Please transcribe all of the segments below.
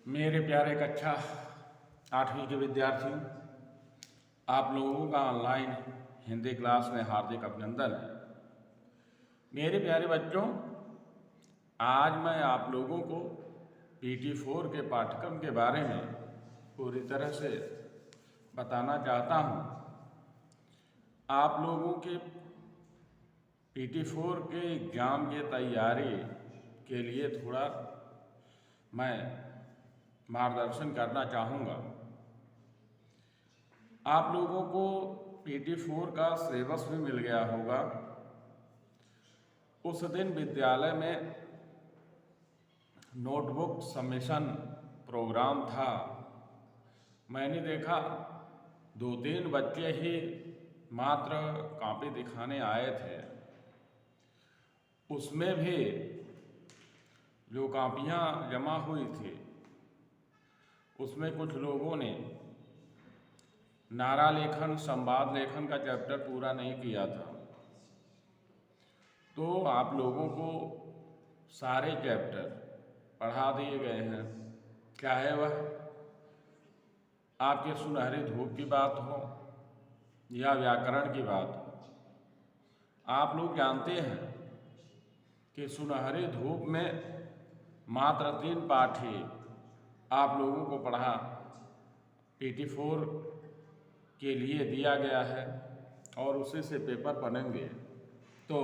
मेरे प्यारे कक्षा 8वीं के विद्यार्थियों, आप लोगों का ऑनलाइन हिंदी क्लास में हार्दिक अभिनंदन है। मेरे प्यारे बच्चों, आज मैं आप लोगों को PT4 के पाठ्यक्रम के बारे में पूरी तरह से बताना चाहता हूँ। आप लोगों के PT4 के एग्ज़ाम की तैयारी के लिए थोड़ा मैं मार्गदर्शन करना चाहूँगा। आप लोगों को PT4 का सिलेबस भी मिल गया होगा। उस दिन विद्यालय में नोटबुक सबमिशन प्रोग्राम था। मैंने देखा 2-3 बच्चे ही मात्र कॉपी दिखाने आए थे। उसमें भी जो कॉपियाँ जमा हुई थी उसमें कुछ लोगों ने नारा लेखन, संवाद लेखन का चैप्टर पूरा नहीं किया था। तो आप लोगों को सारे चैप्टर पढ़ा दिए गए हैं, चाहे वह आपके सुनहरी धूप की बात हो या व्याकरण की बात हो। आप लोग जानते हैं कि सुनहरी धूप में मात्र 3 पाठ ही आप लोगों को पढ़ा PT4 के लिए दिया गया है और उसी से पेपर बनेंगे। तो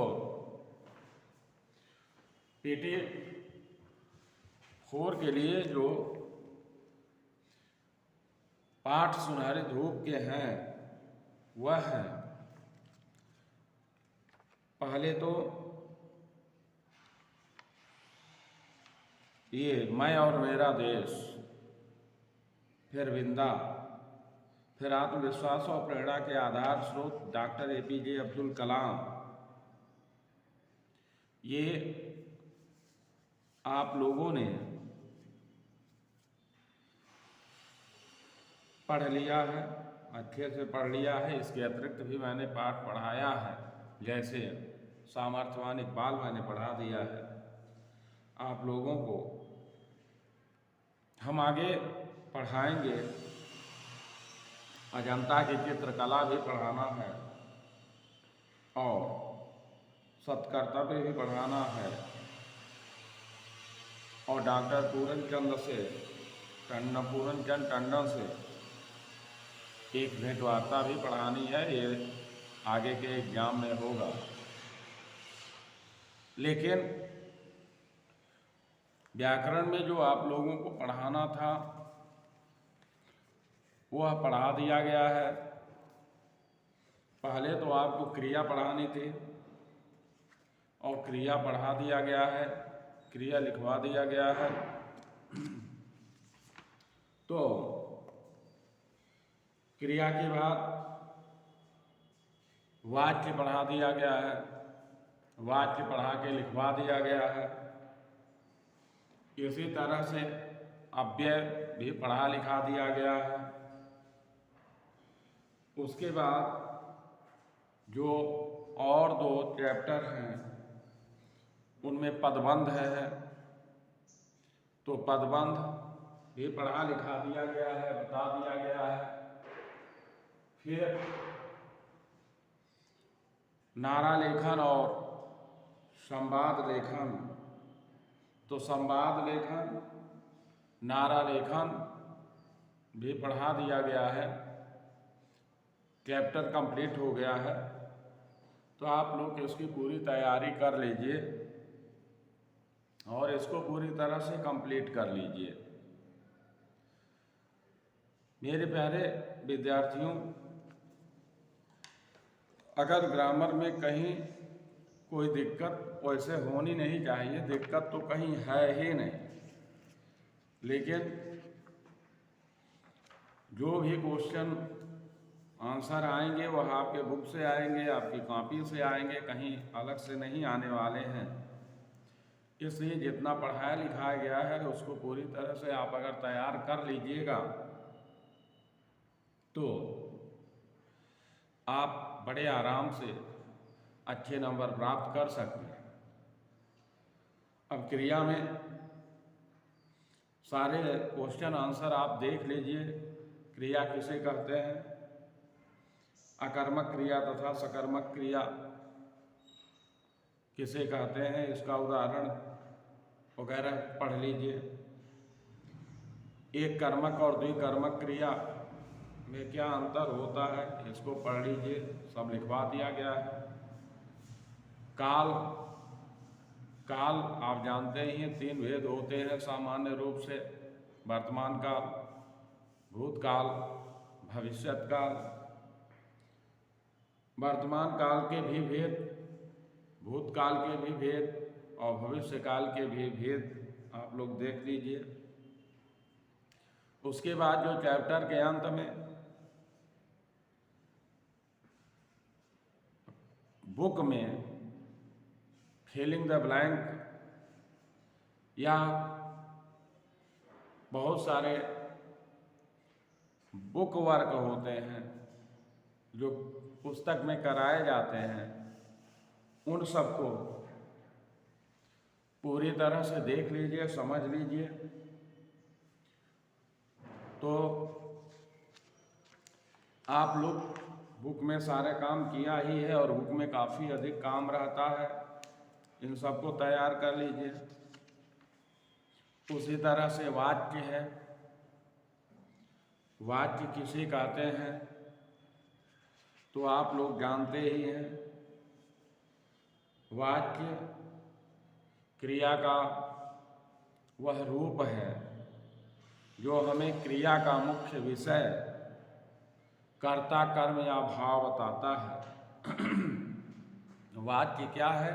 PT4 के लिए जो पाठ सुनहरी धूप के हैं वह है, पहले तो ये मैं और मेरा देश, फिर विंदा, फिर आत्मविश्वास और प्रेरणा के आधार स्रोत डॉक्टर APJ अब्दुल कलाम। ये आप लोगों ने पढ़ लिया है, अच्छे से पढ़ लिया है। इसके अतिरिक्त भी मैंने पाठ पढ़ाया है, जैसे सामर्थ्यवान इकबाल मैंने पढ़ा दिया है। आप लोगों को हम आगे पढ़ाएंगे, अजंता की चित्रकला भी पढ़ाना है और सत्कर्तव्य भी पढ़ाना है और डॉक्टर पूरनचंद टंडन से एक भेंट वार्ता भी पढ़ानी है। ये आगे के एग्जाम में होगा। लेकिन व्याकरण में जो आप लोगों को पढ़ाना था वह पढ़ा दिया गया है। पहले तो आपको क्रिया पढ़ानी थी और क्रिया पढ़ा दिया गया है, क्रिया लिखवा दिया गया है। तो क्रिया के बाद वाक्य पढ़ा दिया गया है, वाक्य पढ़ा के लिखवा दिया गया है। इसी तरह से अव्यय भी पढ़ा लिखा दिया गया है। उसके बाद जो और 2 चैप्टर हैं उनमें पदबंध है, तो पदबंध भी पढ़ा लिखा दिया गया है, बता दिया गया है। फिर नारा लेखन और संवाद लेखन, तो संवाद लेखन, नारा लेखन भी पढ़ा दिया गया है। चैप्टर कंप्लीट हो गया है। तो आप लोग इसकी पूरी तैयारी कर लीजिए और इसको पूरी तरह से कंप्लीट कर लीजिए। मेरे प्यारे विद्यार्थियों, अगर ग्रामर में कहीं कोई दिक्कत वैसे होनी नहीं चाहिए, दिक्कत तो कहीं है ही नहीं, लेकिन जो भी क्वेश्चन आंसर आएंगे वह आपके बुक से आएंगे, आपकी कॉपी से आएंगे, कहीं अलग से नहीं आने वाले हैं। इसलिए जितना पढ़ाया लिखाया गया है उसको पूरी तरह से आप अगर तैयार कर लीजिएगा तो आप बड़े आराम से अच्छे नंबर प्राप्त कर सकते हैं। अब क्रिया में सारे क्वेश्चन आंसर आप देख लीजिए। क्रिया किसे कहते हैं, अकर्मक क्रिया तथा सकर्मक क्रिया किसे कहते हैं, इसका उदाहरण वगैरह पढ़ लीजिए। एक कर्मक और द्विकर्मक क्रिया में क्या अंतर होता है, इसको पढ़ लीजिए, सब लिखवा दिया गया है। काल, काल आप जानते ही हैं 3 भेद होते हैं सामान्य रूप से, वर्तमान काल, भूतकाल, भविष्यत काल। वर्तमान काल के भी भेद, भूतकाल के भी भेद और भविष्य काल के भी भेद आप लोग देख लीजिए। उसके बाद जो चैप्टर के अंत में बुक में फिलिंग द ब्लैंक या बहुत सारे बुक वर्क होते हैं जो पुस्तक में कराए जाते हैं, उन सबको पूरी तरह से देख लीजिए, समझ लीजिए, तो आप लोग बुक में सारे काम किया ही है और बुक में काफ़ी अधिक काम रहता है, इन सबको तैयार कर लीजिए। उसी तरह से वाक्य है, वाक्य किसे कहते हैं तो आप लोग जानते ही हैं। वाक्य क्रिया का वह रूप है जो हमें क्रिया का मुख्य विषय, कर्ता, कर्म या भाव बताता है। वाक्य क्या है,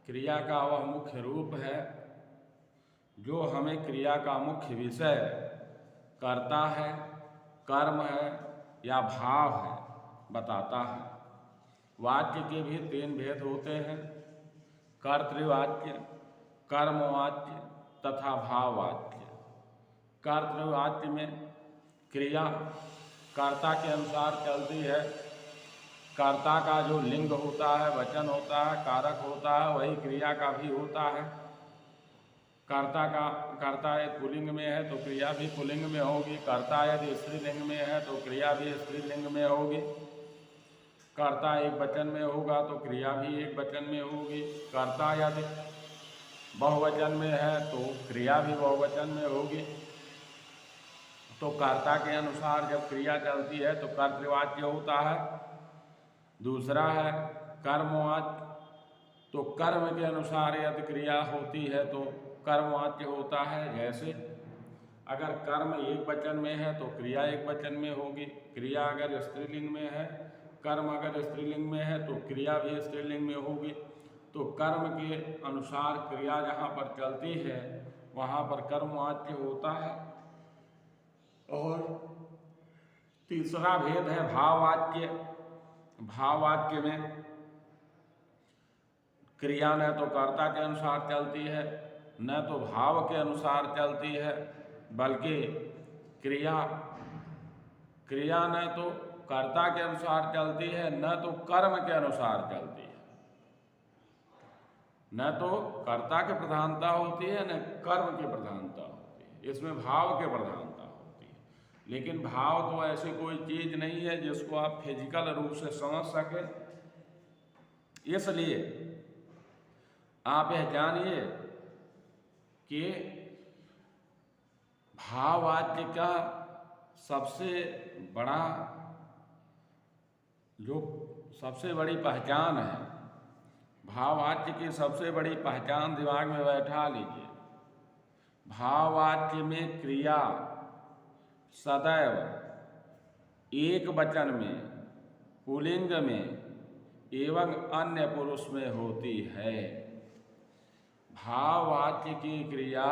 क्रिया का वह मुख्य रूप है जो हमें क्रिया का मुख्य विषय, कर्ता है, कर्म है या भाव है बताता है। वाक्य के भी 3 भेद होते हैं, कर्तृवाक्य, कर्मवाक्य तथा भाववाक्य। कर्तृवाक्य में क्रिया कर्ता के अनुसार चलती है, कर्ता का जो लिंग होता है, वचन होता है, कारक होता है, वही क्रिया का भी होता है। कर्ता यदि पुल्लिंग में है तो क्रिया भी पुल्लिंग में होगी, कर्ता यदि स्त्रीलिंग में है तो क्रिया भी स्त्रीलिंग में होगी, कर्ता एक वचन में होगा तो क्रिया भी एक वचन में होगी, कर्ता यदि बहुवचन में है तो क्रिया भी बहुवचन में होगी। तो कर्ता के अनुसार जब क्रिया चलती है तो कर्तृवाच्य होता है। दूसरा है कर्मवाच्य, तो कर्म के अनुसार यदि क्रिया होती है तो कर्मवाच्य होता है। जैसे अगर कर्म एक वचन में है तो क्रिया एक वचन में होगी, क्रिया अगर स्त्रीलिंग में है, कर्म अगर स्त्रीलिंग में है तो क्रिया भी स्त्रीलिंग में होगी। तो कर्म के अनुसार क्रिया जहाँ पर चलती है वहाँ पर कर्मवाच्य होता है। और तीसरा भेद है भाववाक्य। भाववाक्य में क्रिया न तो कर्ता के अनुसार चलती है न तो भाव के अनुसार चलती है, बल्कि क्रिया न तो कर्ता के अनुसार चलती है न तो कर्म के अनुसार चलती है। न तो कर्ता की प्रधानता होती है न कर्म की प्रधानता होती है, इसमें भाव की प्रधानता होती है। लेकिन भाव तो ऐसी कोई चीज़ नहीं है जिसको आप फिजिकल रूप से समझ सकें, इसलिए आप यह जानिए कि भाववाक्य का सबसे बड़ी पहचान है, भाववाक्य की सबसे बड़ी पहचान दिमाग में बैठा लीजिए। भाववाक्य में क्रिया सदैव एक वचन में, पुल्लिंग में एवं अन्य पुरुष में होती है। भाववाक्य की क्रिया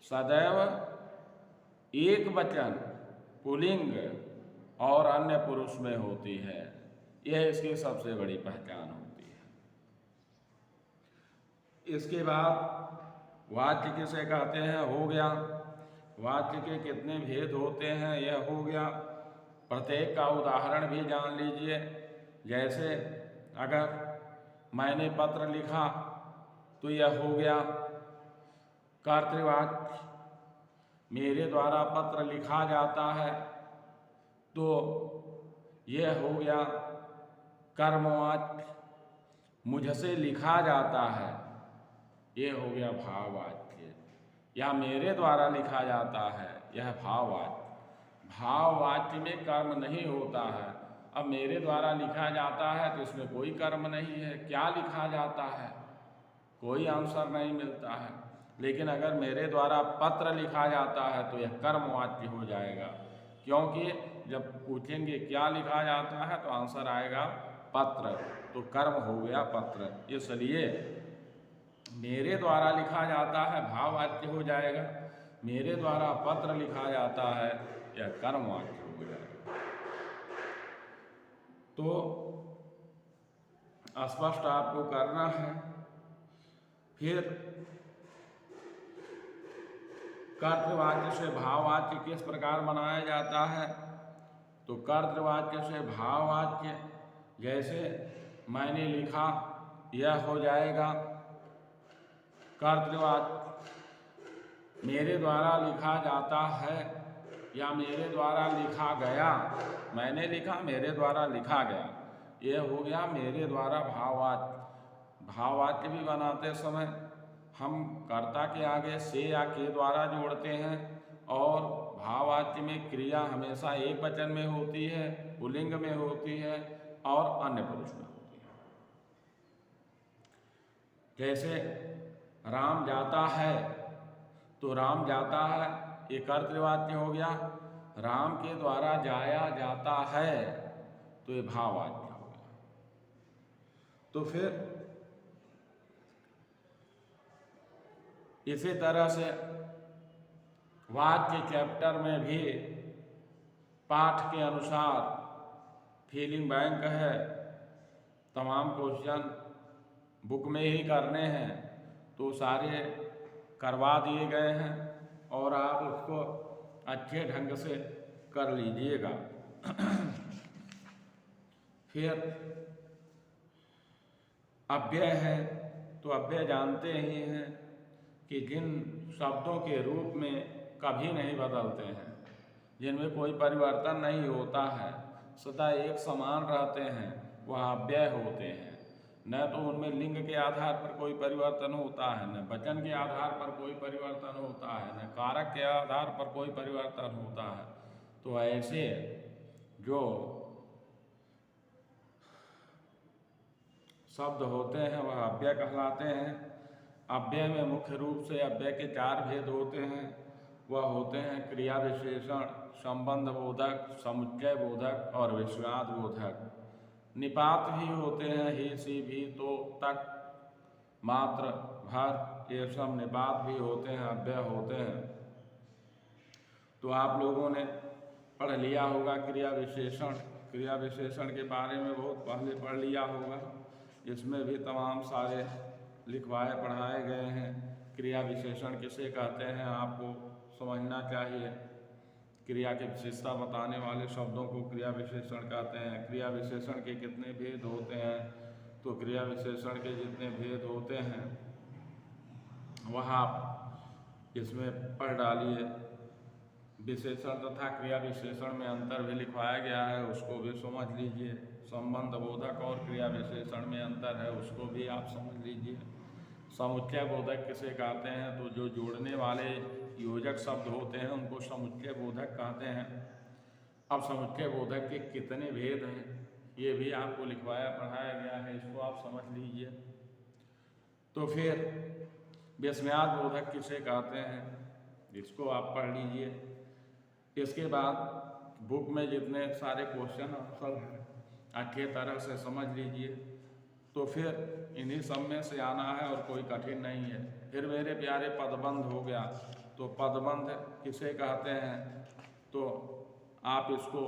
सदैव एक वचन, पुल्लिंग और अन्य पुरुष में होती है, यह इसकी सबसे बड़ी पहचान होती है। इसके बाद वाक्य किसे कहते हैं हो गया, वाक्य के कितने भेद होते हैं यह हो गया। प्रत्येक का उदाहरण भी जान लीजिए। जैसे अगर मैंने पत्र लिखा तो यह हो गया कर्तृवाक्य, मेरे द्वारा पत्र लिखा जाता है, तो यह हो गया कर्मवाच्य। मुझसे लिखा जाता है, ये हो गया भाववाच्य। या मेरे द्वारा लिखा जाता है, यह भाववाच्य। भाववाच्य में कर्म नहीं होता है। अब मेरे द्वारा लिखा जाता है तो इसमें कोई कर्म नहीं है। क्या लिखा जाता है, कोई आंसर नहीं मिलता है। लेकिन अगर मेरे द्वारा पत्र लिखा जाता है तो यह कर्मवाच्य हो जाएगा, क्योंकि जब पूछेंगे क्या लिखा जाता है तो आंसर आएगा पत्र, तो कर्म हो गया पत्र। इसलिए मेरे द्वारा लिखा जाता है भाववाच्य हो जाएगा, मेरे द्वारा पत्र लिखा जाता है यह कर्मवाच्य हो जाएगा। तो स्पष्ट आपको करना है। फिर कर्तृवाच्य से भाववाच्य किस प्रकार बनाया जाता है, तो कर्तृवाच्य से भाववाच्य, जैसे मैंने लिखा, यह हो जाएगा कर्तृवाच्य। मेरे द्वारा लिखा जाता है या मेरे द्वारा लिखा गया, मैंने लिखा, मेरे द्वारा लिखा गया, यह हो गया मेरे द्वारा भाववाच्य। भाववाच्य भी बनाते समय हम कर्ता के आगे से या के द्वारा जोड़ते हैं, और भाववाच्य में क्रिया हमेशा एक वचन में होती है, पुल्लिंग में होती है और अन्य पुरुष में होती है। जैसे राम जाता है, तो राम जाता है ये कर्तृवाच्य हो गया। राम के द्वारा जाया जाता है तो ये भाववाच्य हो गया। तो फिर इसी तरह से वाक्य चैप्टर में भी पाठ के अनुसार फीलिंग बैंक है, तमाम क्वेश्चन बुक में ही करने हैं, तो सारे करवा दिए गए हैं और आप उसको अच्छे ढंग से कर लीजिएगा। फिर अव्यय है, तो अव्यय जानते ही हैं कि जिन शब्दों के रूप में कभी नहीं बदलते हैं, जिनमें कोई परिवर्तन नहीं होता है, सदा एक समान रहते हैं, वह अव्यय होते हैं। न तो उनमें लिंग के आधार पर कोई परिवर्तन होता है, न वचन के आधार पर कोई परिवर्तन होता है, न कारक के आधार पर कोई परिवर्तन होता है। तो ऐसे जो शब्द होते हैं वह अव्यय कहलाते हैं। अव्यय में मुख्य रूप से अव्यय के 4 भेद होते हैं। वह होते हैं क्रिया विशेषण, संबंध बोधक, समुच्चय बोधक और विश्वाद बोधक। निपात भी होते हैं, ही, सी, भी, तो, तक, मात्र, भर, ये सब निपात भी होते हैं, अव्यय होते हैं। तो आप लोगों ने पढ़ लिया होगा क्रिया विशेषण। क्रिया विशेषण के बारे में बहुत पहले पढ़ लिया होगा। इसमें भी तमाम सारे लिखवाए पढ़ाए गए हैं। क्रिया विशेषण किसे कहते हैं आपको समझना चाहिए। क्रिया की विशेषता बताने वाले शब्दों को क्रिया विशेषण कहते हैं। क्रिया विशेषण के कितने भेद होते हैं, तो क्रिया विशेषण के जितने भेद होते हैं वह आप इसमें पढ़ डालिए। विशेषण तथा क्रिया विशेषण में अंतर भी लिखवाया गया है, उसको भी समझ लीजिए। संबंध बोधक और क्रिया विशेषण में अंतर है, उसको भी आप समझ लीजिए। समुच्चय बोधक किसे कहते हैं, तो जो जोड़ने वाले योजक शब्द होते हैं उनको समुच्चय बोधक कहते हैं। अब समुच्चय बोधक के कितने भेद हैं ये भी आपको लिखवाया पढ़ाया गया है, इसको आप समझ लीजिए। तो फिर विस्मयाद बोधक किसे कहते हैं, इसको आप पढ़ लीजिए। इसके बाद बुक में जितने सारे क्वेश्चन आंसर हैं अच्छे तरह से समझ लीजिए। तो फिर इन्हीं सब में से आना है और कोई कठिन नहीं है। फिर मेरे प्यारे पदबंध हो गया, तो पदबंध किसे कहते हैं, तो आप इसको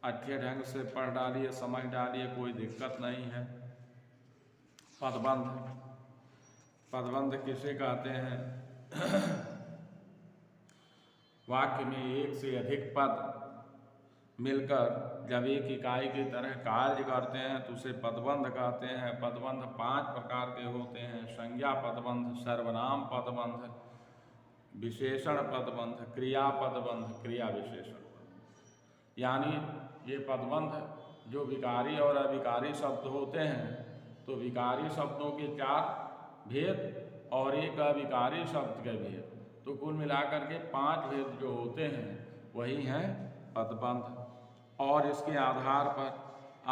अच्छे ढंग से पढ़ डालिए, समझ डालिए, कोई दिक्कत नहीं है। पदबंध, पदबंध किसे कहते हैं वाक्य में एक से अधिक पद मिलकर जब एक इकाई की तरह कार्य करते हैं तो उसे पदबंध कहते हैं। पदबंध 5 प्रकार के होते हैं: संज्ञा पदबंध, सर्वनाम पदबंध, विशेषण पदबंध, क्रियापदबंध, क्रिया विशेषण। यानी ये पदबंध जो विकारी और अविकारी शब्द होते हैं, तो विकारी शब्दों के 4 भेद और एक अविकारी शब्द के भेद, तो कुल मिलाकर के 5 भेद जो होते हैं वही हैं पदबंध। और इसके आधार पर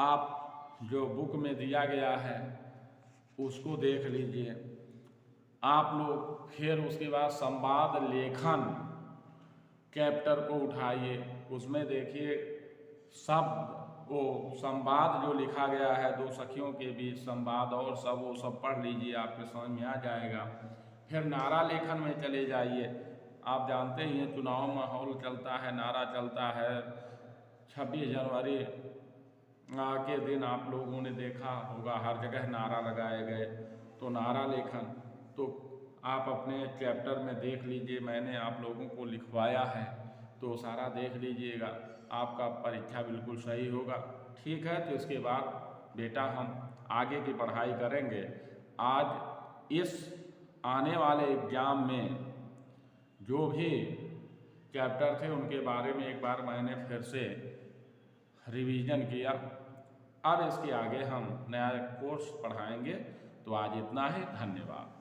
आप जो बुक में दिया गया है उसको देख लीजिए आप लोग। फिर उसके बाद संवाद लेखन चैप्टर को उठाइए, उसमें देखिए शब्द वो संवाद जो लिखा गया है 2 सखियों के बीच संवाद और सब, वो सब पढ़ लीजिए, आपके समझ में आ जाएगा। फिर नारा लेखन में चले जाइए। आप जानते ही हैं चुनाव माहौल चलता है, नारा चलता है। 26 जनवरी के दिन आप लोगों ने देखा होगा हर जगह नारा लगाए गए, तो नारा लेखन तो आप अपने चैप्टर में देख लीजिए, मैंने आप लोगों को लिखवाया है, तो सारा देख लीजिएगा, आपका परीक्षा बिल्कुल सही होगा। ठीक है, तो इसके बाद बेटा हम आगे की पढ़ाई करेंगे। आज इस आने वाले एग्ज़ाम में जो भी चैप्टर थे उनके बारे में एक बार मैंने फिर से रिवीजन किया। अब इसके आगे हम नया कोर्स पढ़ाएंगे। तो आज इतना ही, धन्यवाद।